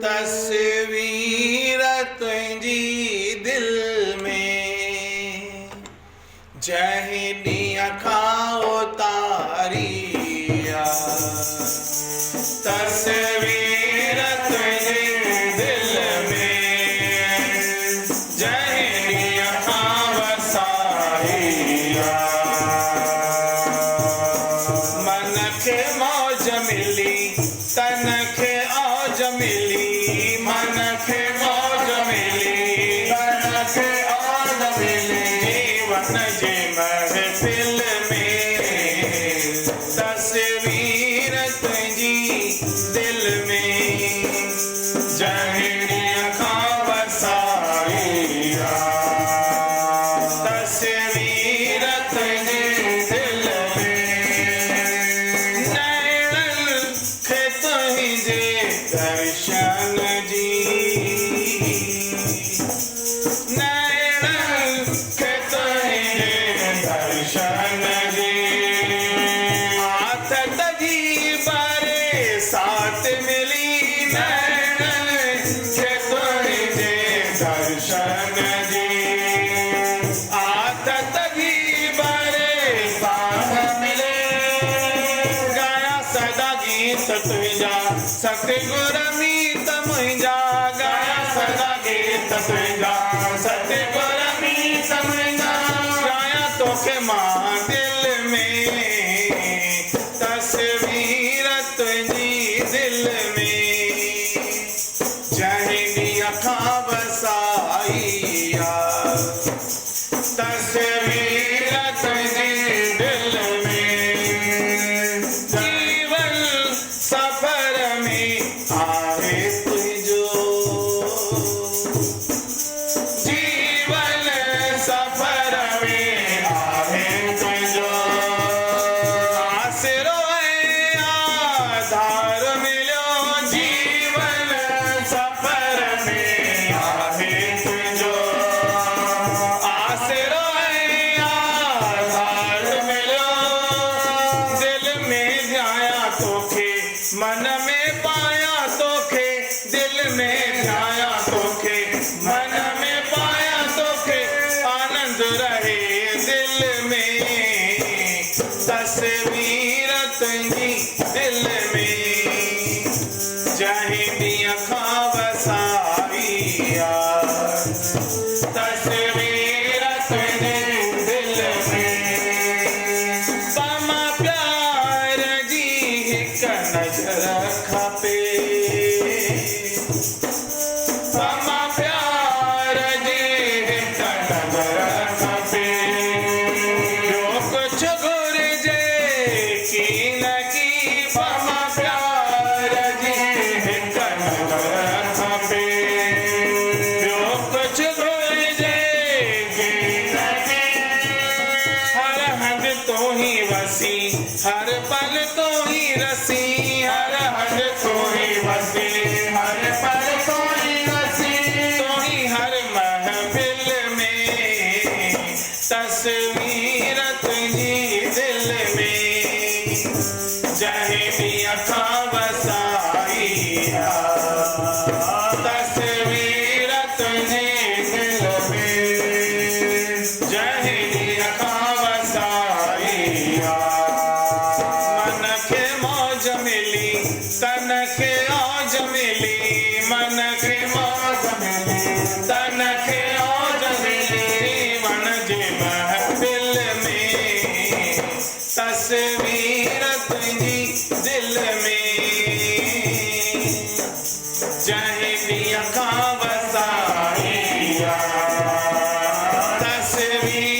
तस्वीर तुझी दिल में जहीं ॾींहं खां उतारिया तस्वीर तुझी दिल में जहीं ॾींहं खां वसारिया मन खे मौज मिली तन खे औज मिली मन खे मौज मिली तन खे औज मिली जीवन जे महफिल में तस्वीर तुझी दिल में जहीं ॾींहं खां वसारिया तस्वीर तुझी दिल में नैणनि खे तुंहिंजे दर्शन जी नैणनि खे तुंहिंजे दर्शन जी आथत जी बरसात मिली नैणनि खे तुंहिंजे दर्शन जी आथत जी बरसात मिले गाया सदा गीत तुंहिंजा सतगुर मीत मुंहिंजा गाया सदा गीत तुंहिंजा सतगुर मीत मुंहिंजा गाया तोखे मां दिल में तस्वीर तुंहिंजी दिल में जहीं ॾींहं खां वसाइया तस्वीर तुंहिंजी दिल में जीवन सफर में आहे तुंहिंजो जीवन सफर में आहे तुंहिंजो आसरो ऐं आधार मिलियो जीवन सफर में आहे तुंहिंजो आसरो ऐं आधार मिलियो दिल में ध्याया तोखे मन में पाया तोखे दिल में ध्याया तोखे मन में पाया तोखे आनंद रहे दिल में तस्वीर तुंहिंजी दिल में जहीं ॾींहं खां वसारिया तस्वीर तुंहिंजी दिल में पमा प्यार जी हिक नज़र खपे पमा प्यार जी हिक नज़र खपे ॿियो कुझु घुरिजे की न की पमा प्यार जी हिक नज़र खपे ॿियो कुझु घुरिजे की न की हर हंध तो ही वसी हर पल तो ही रसी हर हंध तो ही वसी हर पल तो ही रसी तो ही हर महफिल में तस्वीर तुझी दिल में जहीं ॾींहं खां वसाइया तस्वीर तुझी दिल में जहीं ॾींहं खां वसाइया मन खे मौज मिली तन खे औज मिली मन खे मौज मिली तन खे औज मिली जीवन जे महफिल में तस्वीर तुंहिंजी दिल में जहीं ॾींहं खां वसाइया तस्वीर